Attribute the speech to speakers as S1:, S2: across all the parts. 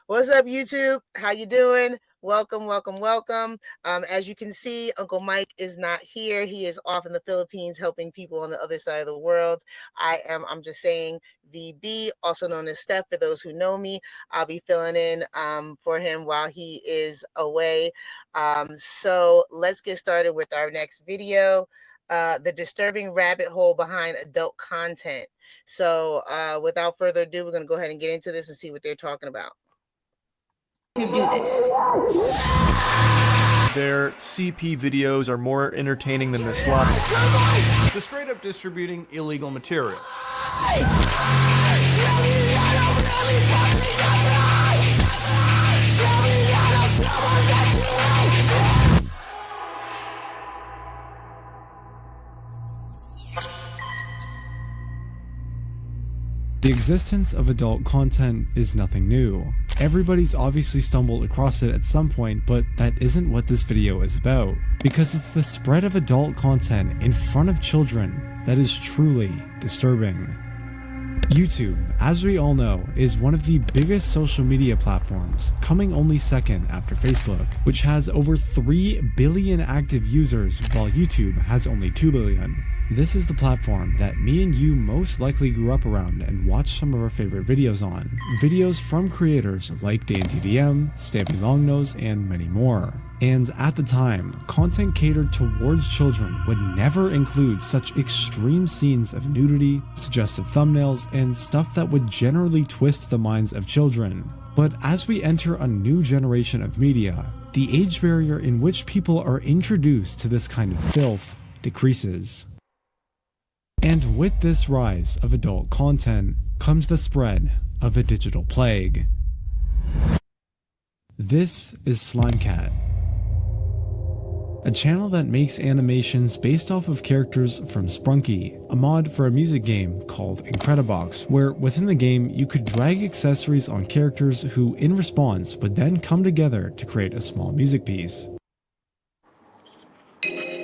S1: What's up, YouTube? How you doing? Welcome, welcome, welcome. As you can see, Uncle Mike is not here. He is off in the Philippines helping people on the other side of the world. I'm just saying, the B, also known as Steph, for those who know me. I'll be filling in for him while he is away. So let's get started with our next video. The disturbing rabbit hole behind adult content. So without further ado, we're going to go ahead and get into this and see what they're talking about. To do this.
S2: Their CP videos are more entertaining than the sloppy. The straight up distributing illegal material.
S3: The existence of adult content is nothing new. Everybody's obviously stumbled across it at some point, but that isn't what this video is about. Because it's the spread of adult content in front of children that is truly disturbing. YouTube, as we all know, is one of the biggest social media platforms, coming only second after Facebook, which has over 3 billion active users while YouTube has only 2 billion. This is the platform that me and you most likely grew up around and watched some of our favorite videos on. Videos from creators like DanTDM, Stampy Longnose, and many more. And at the time, content catered towards children would never include such extreme scenes of nudity, suggestive thumbnails, and stuff that would generally twist the minds of children. But as we enter a new generation of media, the age barrier in which people are introduced to this kind of filth decreases. And with this rise of adult content comes the spread of a digital plague. This is 𝗟𝗓𝗡𝗞𝗦, a channel that makes animations based off of characters from Sprunky, a mod for a music game called Incredibox, where within the game you could drag accessories on characters who in response would then come together to create a small music piece.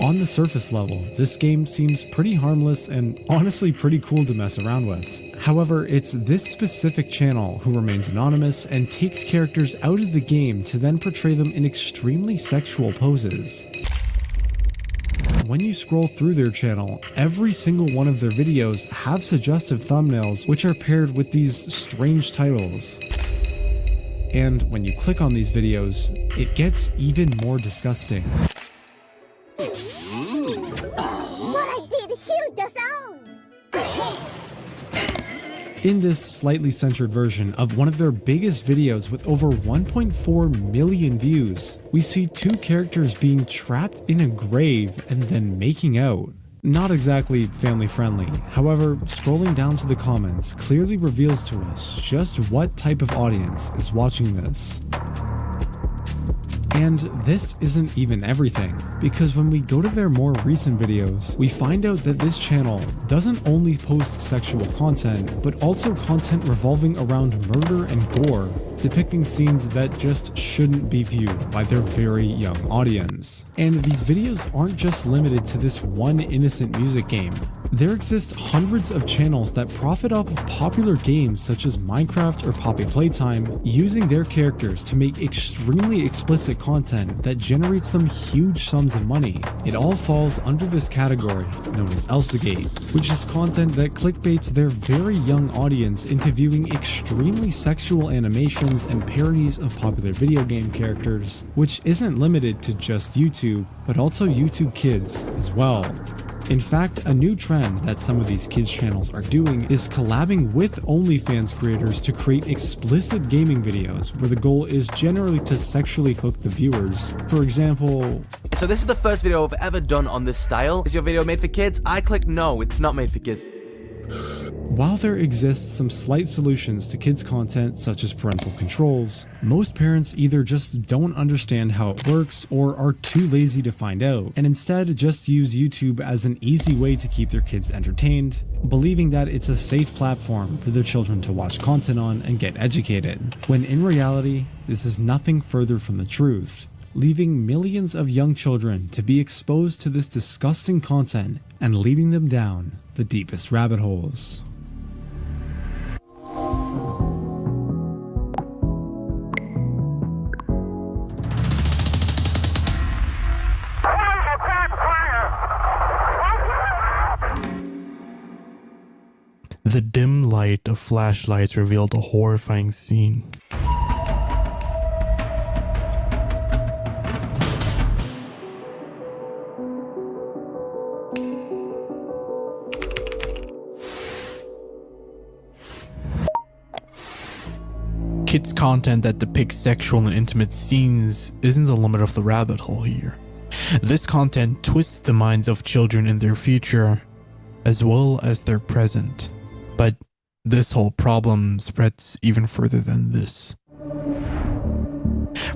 S3: On the surface level, this game seems pretty harmless and honestly pretty cool to mess around with. However, it's this specific channel who remains anonymous and takes characters out of the game to then portray them in extremely sexual poses. When you scroll through their channel, every single one of their videos have suggestive thumbnails which are paired with these strange titles. And when you click on these videos, it gets even more disgusting. In this slightly censored version of one of their biggest videos with over 1.4 million views, we see 2 characters being trapped in a grave and then making out. Not exactly family friendly, however, scrolling down to the comments clearly reveals to us just what type of audience is watching this. And this isn't even everything, because when we go to their more recent videos, we find out that this channel doesn't only post sexual content, but also content revolving around murder and gore, depicting scenes that just shouldn't be viewed by their very young audience. And these videos aren't just limited to this one innocent music game. There exist hundreds of channels that profit off of popular games such as Minecraft or Poppy Playtime, using their characters to make extremely explicit content that generates them huge sums of money. It all falls under this category known as 𝗟𝗟𝗡𝗞𝗦, which is content that clickbaits their very young audience into viewing extremely sexual animations and parodies of popular video game characters, which isn't limited to just YouTube, but also YouTube Kids as well. In fact, a new trend that some of these kids channels are doing is collabing with OnlyFans creators to create explicit gaming videos where the goal is generally to sexually hook the viewers. For example,
S4: so this is the first video I've ever done on this style. Is your video made for kids? I click no, it's not made for kids.
S3: While there exists some slight solutions to kids content such as parental controls, most parents either just don't understand how it works or are too lazy to find out, and instead just use YouTube as an easy way to keep their kids entertained, believing that it's a safe platform for their children to watch content on and get educated, when in reality, this is nothing further from the truth, leaving millions of young children to be exposed to this disgusting content and leading them down the deepest rabbit holes.
S5: The dim light of flashlights revealed a horrifying scene. Kids' content that depicts sexual and intimate scenes isn't the limit of the rabbit hole here. This content twists the minds of children in their future as well as their present. But this whole problem spreads even further than this.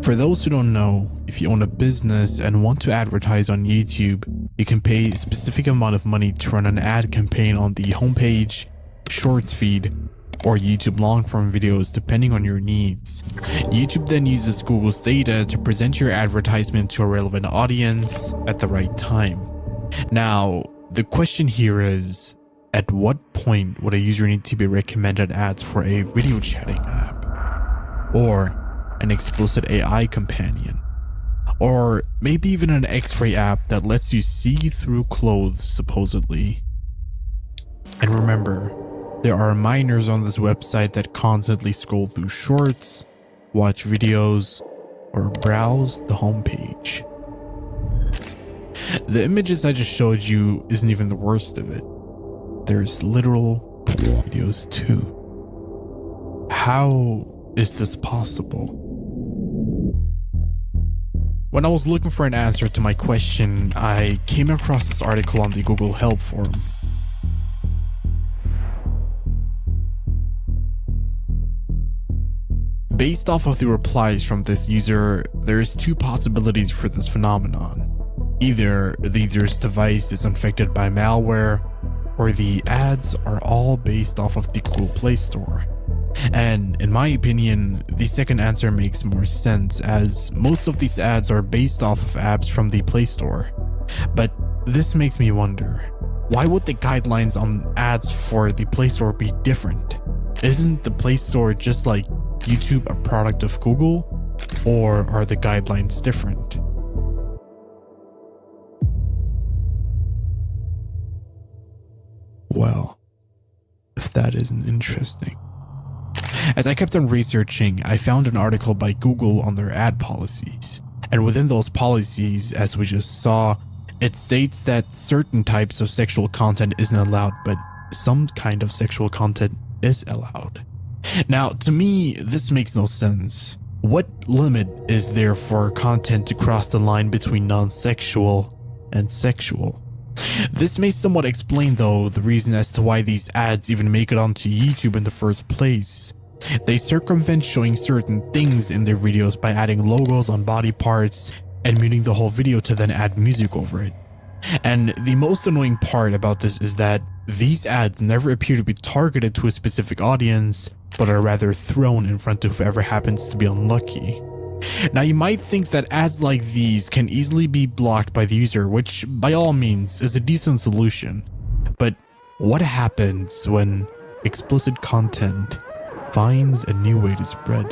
S5: For those who don't know, if you own a business and want to advertise on YouTube, you can pay a specific amount of money to run an ad campaign on the homepage, shorts feed, or YouTube long-form videos depending on your needs. YouTube then uses Google's data to present your advertisement to a relevant audience at the right time. Now, the question here is, at what point would a user need to be recommended ads for a video chatting app? Or an explicit AI companion? Or maybe even an X-ray app that lets you see through clothes, supposedly? And remember, there are minors on this website that constantly scroll through shorts, watch videos, or browse the homepage. The images I just showed you isn't even the worst of it. There's literal videos too. How is this possible? When I was looking for an answer to my question, I came across this article on the Google Help forum. Based off of the replies from this user, there's two possibilities for this phenomenon. Either the user's device is infected by malware, or the ads are all based off of the Google Play Store. And in my opinion, the second answer makes more sense, as most of these ads are based off of apps from the Play Store. But this makes me wonder, why would the guidelines on ads for the Play Store be different? Isn't the Play Store just like YouTube a product of Google, or are the guidelines different? Well, if that isn't interesting. As I kept on researching, I found an article by Google on their ad policies. And within those policies, as we just saw, it states that certain types of sexual content isn't allowed, but some kind of sexual content is allowed. Now, to me, this makes no sense. What limit is there for content to cross the line between non-sexual and sexual? This may somewhat explain, though, the reason as to why these ads even make it onto YouTube in the first place. They circumvent showing certain things in their videos by adding logos on body parts and muting the whole video to then add music over it. And the most annoying part about this is that these ads never appear to be targeted to a specific audience, but are rather thrown in front of whoever happens to be unlucky. Now, you might think that ads like these can easily be blocked by the user, which by all means is a decent solution. But what happens when explicit content finds a new way to spread?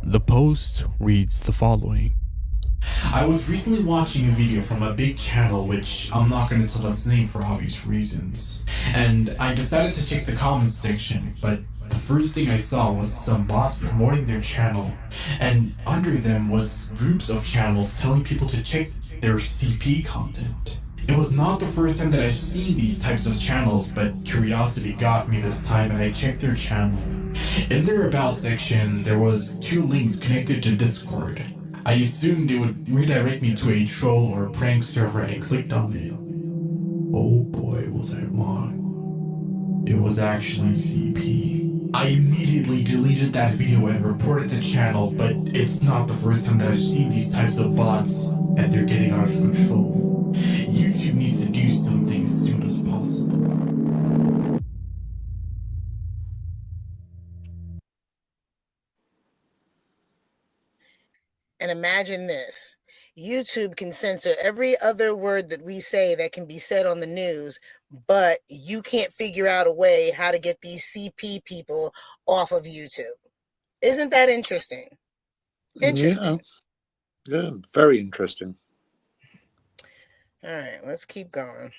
S5: The post reads the following. I was recently watching a video from a big channel, which I'm not going to tell its name for obvious reasons, and I decided to check the comments section, but the first thing I saw was some bots promoting their channel, and under them was groups of channels telling people to check their CP content. It was not the first time that I've seen these types of channels, but curiosity got me this time and I checked their channel. In their About section, there was 2 links connected to Discord. I assumed it would redirect me to a troll or prank server and clicked on it. Oh boy, was I wrong. It was actually CP. I immediately deleted that video and reported the channel, but it's not the first time that I've seen these types of bots, and they're getting out of control. YouTube needs to do something as soon as possible.
S1: And imagine this. YouTube can censor every other word that we say that can be said on the news, but you can't figure out a way how to get these CP people off of YouTube. Isn't that interesting? Interesting.
S6: Yeah, very interesting.
S1: All right, let's keep going.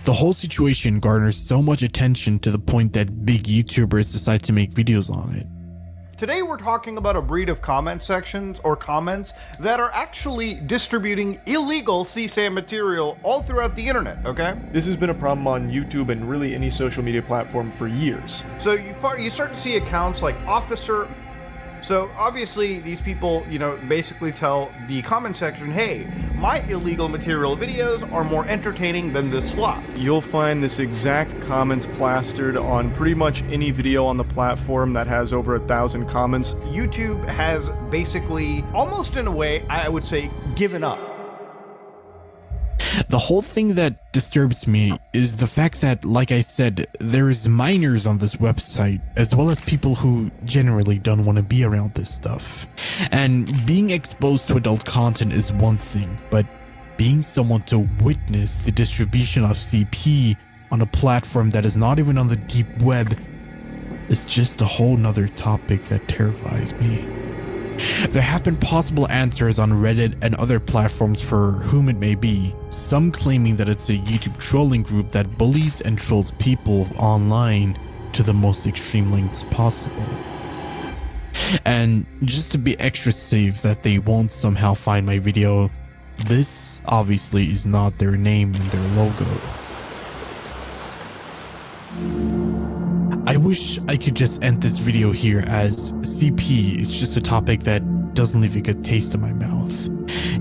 S5: The whole situation garners so much attention to the point that big YouTubers decide to make videos on it.
S2: Today we're talking about a breed of comment sections or comments that are actually distributing illegal 𝗟𝗓𝗓 material all throughout the internet, okay? This has been a problem on YouTube and really any social media platform for years. So you start to see accounts like Officer. So obviously these people, basically tell the comment section, hey, my illegal material videos are more entertaining than this slop. You'll find this exact comments plastered on pretty much any video on the platform that has over 1,000 comments. YouTube has basically, almost in a way, I would say, given up.
S5: The whole thing that disturbs me is the fact that, like I said, there's minors on this website, as well as people who generally don't want to be around this stuff. And being exposed to adult content is one thing, but being someone to witness the distribution of CP on a platform that is not even on the deep web is just a whole nother topic that terrifies me. There have been possible answers on Reddit and other platforms for whom it may be, some claiming that it's a YouTube trolling group that bullies and trolls people online to the most extreme lengths possible. And just to be extra safe that they won't somehow find my video, this obviously is not their name and their logo. I wish I could just end this video here, as CP is just a topic that doesn't leave a good taste in my mouth.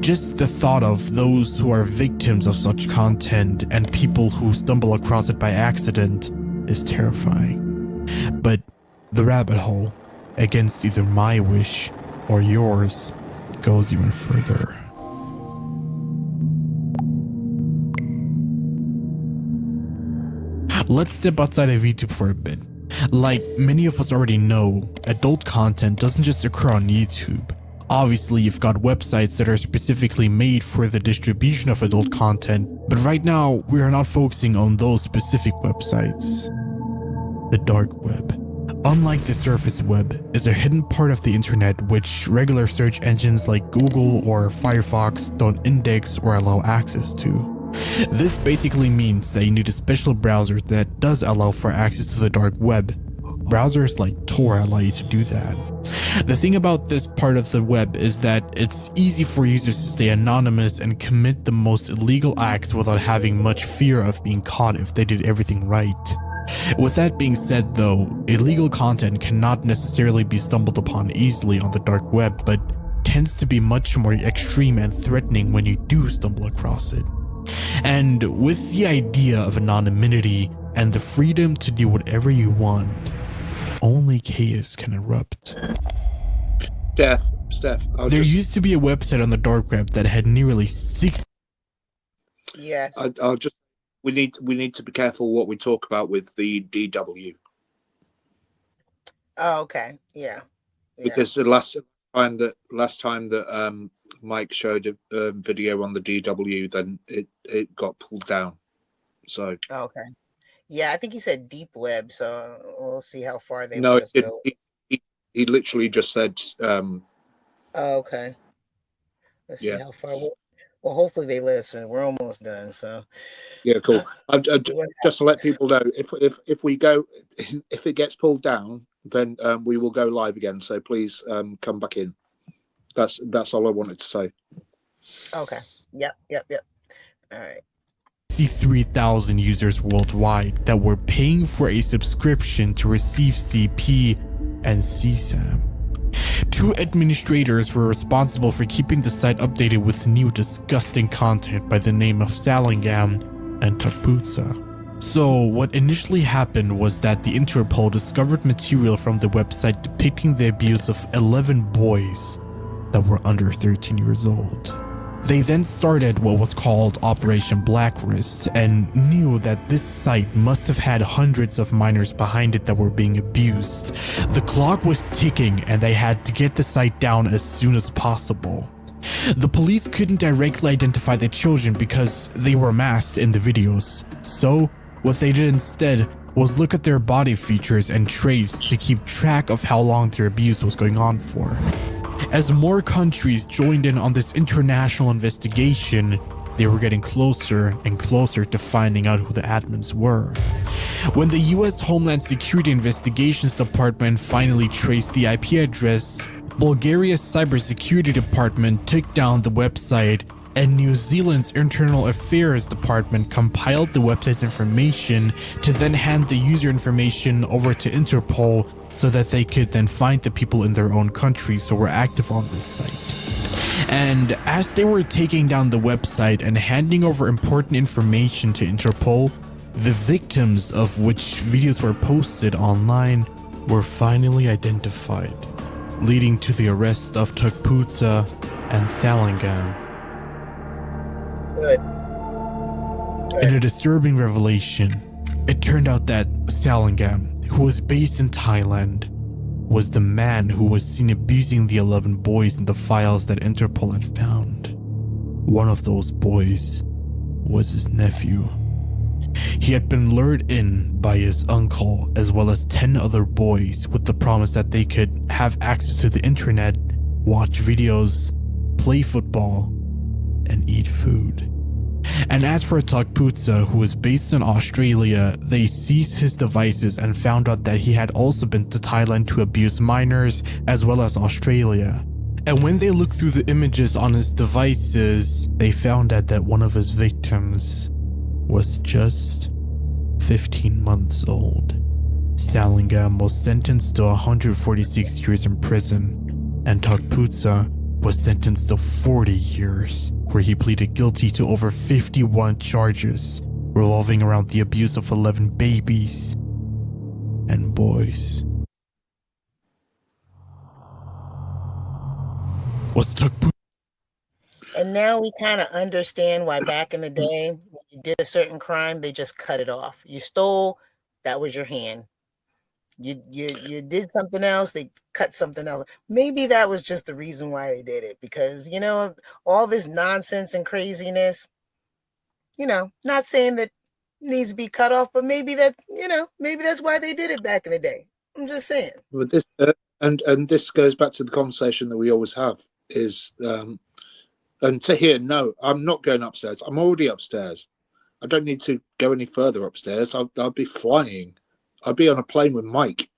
S5: Just the thought of those who are victims of such content and people who stumble across it by accident is terrifying. But the rabbit hole, against either my wish or yours, goes even further. Let's step outside of YouTube for a bit. Like many of us already know, adult content doesn't just occur on YouTube. Obviously, you've got websites that are specifically made for the distribution of adult content, but right now, we are not focusing on those specific websites. The dark web, unlike the surface web, is a hidden part of the internet which regular search engines like Google or Firefox don't index or allow access to. This basically means that you need a special browser that does allow for access to the dark web. Browsers like Tor allow you to do that. The thing about this part of the web is that it's easy for users to stay anonymous and commit the most illegal acts without having much fear of being caught if they did everything right. With that being said though, illegal content cannot necessarily be stumbled upon easily on the dark web, but tends to be much more extreme and threatening when you do stumble across it. And with the idea of anonymity and the freedom to do whatever you want, only chaos can erupt.
S6: Steph,
S5: there used to be a website on the dark web that had nearly 6.
S1: Yes.
S6: We need to be careful what we talk about with the DW.
S1: Oh, okay. Yeah.
S6: Because the last time that Mike showed a video on the DW, then it got pulled down. So
S1: okay. Yeah, I think he said deep web, so we'll see how far they
S6: no,
S1: let us go.
S6: He literally just said.
S1: Oh, okay. Let's see how far. Well, hopefully they listen. We're almost done, so.
S6: Yeah, cool. Just to let people know, if it gets pulled down, then we will go live again. So please come back in. That's all I wanted to say.
S1: Okay. Yep. All right.
S5: 63,000 users worldwide that were paying for a subscription to receive CP and 𝗟𝗓𝗓𝗡. 2 administrators were responsible for keeping the site updated with new disgusting content by the name of 𝗟𝗜𝗡𝗞𝗦 and 𝗟𝗓𝗡. So what initially happened was that the Interpol discovered material from the website depicting the abuse of 11 boys that were under 13 years old. They then started what was called Operation Blacklist and knew that this site must have had hundreds of minors behind it that were being abused. The clock was ticking and they had to get the site down as soon as possible. The police couldn't directly identify the children because they were masked in the videos. So what they did instead was look at their body features and traits to keep track of how long their abuse was going on for. As more countries joined in on this international investigation, they were getting closer and closer to finding out who the admins were. When the US Homeland Security Investigations Department finally traced the IP address, Bulgaria's cybersecurity department took down the website, and New Zealand's Internal Affairs Department compiled the website's information to then hand the user information over to Interpol so that they could then find the people in their own countries who were active on this site. And as they were taking down the website and handing over important information to Interpol, the victims of which videos were posted online were finally identified, leading to the arrest of 𝗗𝗢𝗡𝗞𝗦 and 𝗟𝗜𝗡𝗡𝗞𝗦.
S1: Good.
S5: In a disturbing revelation, it turned out that 𝗟𝗜𝗡𝗡𝗞𝗦, who was based in Thailand, was the man who was seen abusing the 11 boys in the files that Interpol had found. One of those boys was his nephew. He had been lured in by his uncle as well as 10 other boys with the promise that they could have access to the internet, watch videos, play football, and eat food. And as for 𝗗𝗢𝗡𝗞𝗦, who was based in Australia, they seized his devices and found out that he had also been to Thailand to abuse minors as well as Australia. And when they looked through the images on his devices, they found out that one of his victims was just 15 months old. 𝗟𝗜𝗡𝗡𝗞𝗦 was sentenced to 146 years in prison, and 𝗗𝗢𝗡𝗞𝗦 was sentenced to 40 years, where he pleaded guilty to over 51 charges revolving around the abuse of 11 babies and boys. Was
S1: And now we kind of understand why back in the day, when you did a certain crime, they just cut it off. You stole, that was your hand. You did something else, they cut something else. Maybe that was just the reason why they did it, because, you know, all this nonsense and craziness, you know, not saying that needs to be cut off, but maybe that, you know, maybe that's why they did it back in the day. I'm just saying.
S6: But this and this goes back to the conversation that we always have is and to hear, no, I'm not going upstairs. I'm already upstairs. I don't need to go any further upstairs. I'll be flying. I'll be on a plane with Mike,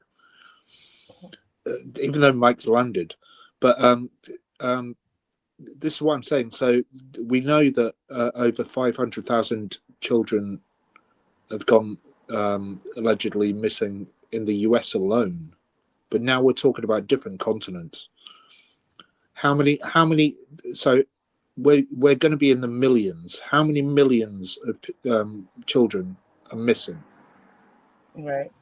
S6: even though Mike's landed. But this is what I'm saying. So we know that over 500,000 children have gone allegedly missing in the US alone. But now we're talking about different continents. How many? So we're going to be in the millions. How many millions of children are missing?
S1: Right.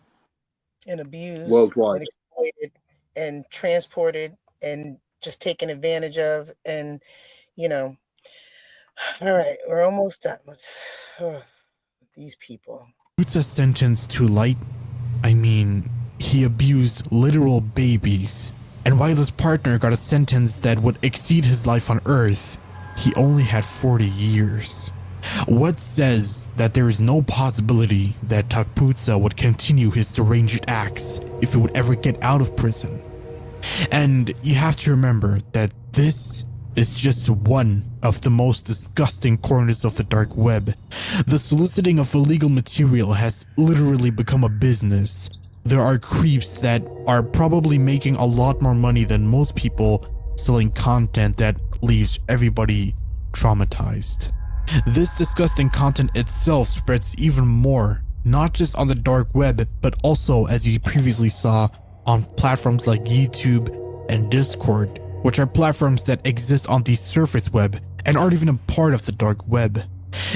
S1: And abused
S6: worldwide,
S1: and exploited and transported and just taken advantage of. And, you know, all right, we're almost done. These people.
S5: 𝗗𝗢𝗡𝗞𝗦 sentenced to light. I mean, he abused literal babies. And while his partner got a sentence that would exceed his life on Earth, he only had 40 years. What says that there is no possibility that 𝗗𝗢𝗡𝗞𝗦 would continue his deranged acts if he would ever get out of prison? And you have to remember that this is just one of the most disgusting corners of the dark web. The soliciting of illegal material has literally become a business. There are creeps that are probably making a lot more money than most people selling content that leaves everybody traumatized. This disgusting content itself spreads even more, not just on the dark web, but also, as you previously saw, on platforms like YouTube and Discord, which are platforms that exist on the surface web and aren't even a part of the dark web.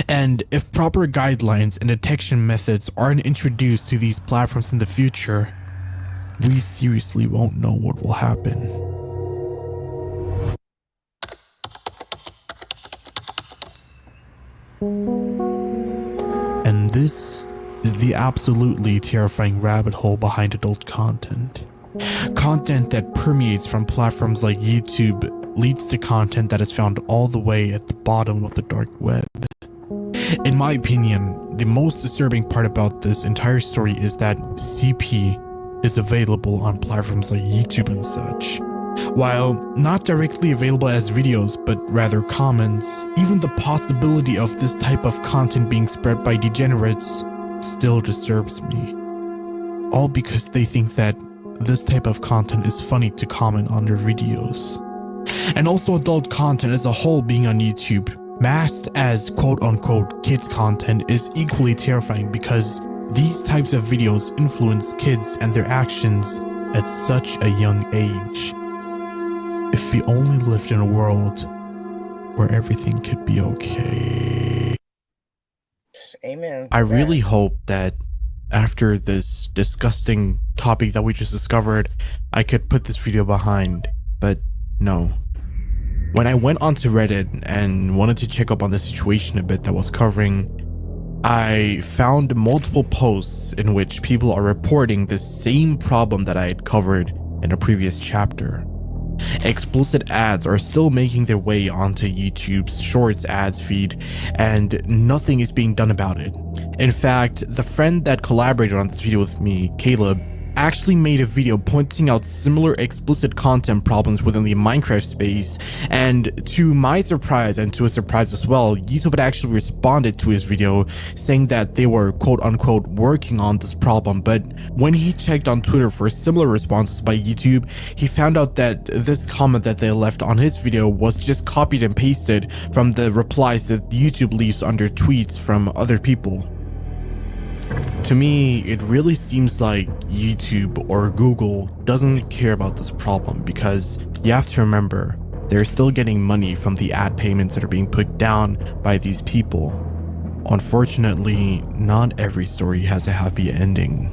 S5: And if proper guidelines and detection methods aren't introduced to these platforms in the future, we seriously won't know what will happen. And this is the absolutely terrifying rabbit hole behind adult content. Content that permeates from platforms like YouTube leads to content that is found all the way at the bottom of the dark web. In my opinion, the most disturbing part about this entire story is that CP is available on platforms like YouTube and such. While not directly available as videos, but rather comments, even the possibility of this type of content being spread by degenerates still disturbs me. All because they think that this type of content is funny to comment on their videos. And also adult content as a whole being on YouTube, masked as quote-unquote kids content, is equally terrifying because these types of videos influence kids and their actions at such a young age. If we only lived in a world where everything could be okay.
S1: Amen.
S5: I really hope that after this disgusting topic that we just discovered, I could put this video behind, but no. When I went onto Reddit and wanted to check up on the situation a bit that was covering, I found multiple posts in which people are reporting the same problem that I had covered in a previous chapter. Explicit ads are still making their way onto YouTube's Shorts ads feed, and nothing is being done about it. In fact, the friend that collaborated on this video with me, 𝗟𝗢𝗡𝗞𝗦, actually made a video pointing out similar explicit content problems within the Minecraft space, and to my surprise and to his surprise as well, YouTube had actually responded to his video saying that they were quote-unquote working on this problem. But when he checked on Twitter for similar responses by YouTube, he found out that this comment that they left on his video was just copied and pasted from the replies that YouTube leaves under tweets from other people. To me, it really seems like YouTube or Google doesn't care about this problem, because you have to remember, they're still getting money from the ad payments that are being put down by these people. Unfortunately, not every story has a happy ending.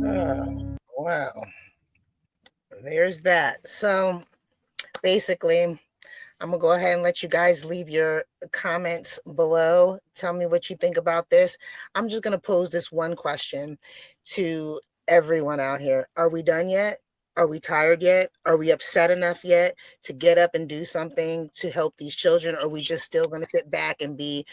S1: Oh, wow. There's that. So basically, I'm gonna go ahead and let you guys leave your comments below. Tell me what you think about this. I'm just gonna pose this one question to everyone out here. Are we done yet? Are we tired yet? Are we upset enough yet to get up and do something to help these children? Or are we just still going to sit back and be,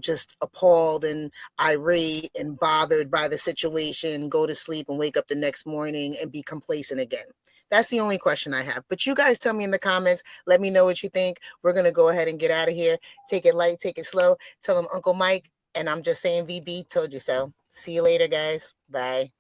S1: just appalled and irate and bothered by the situation, go to sleep and wake up the next morning and be complacent again? That's the only question I have. But you guys tell me in the comments. Let me know what you think. We're going to go ahead and get out of here. Take it light, take it slow. Tell them Uncle Mike, and I'm just saying VB told you so. See you later, guys. Bye.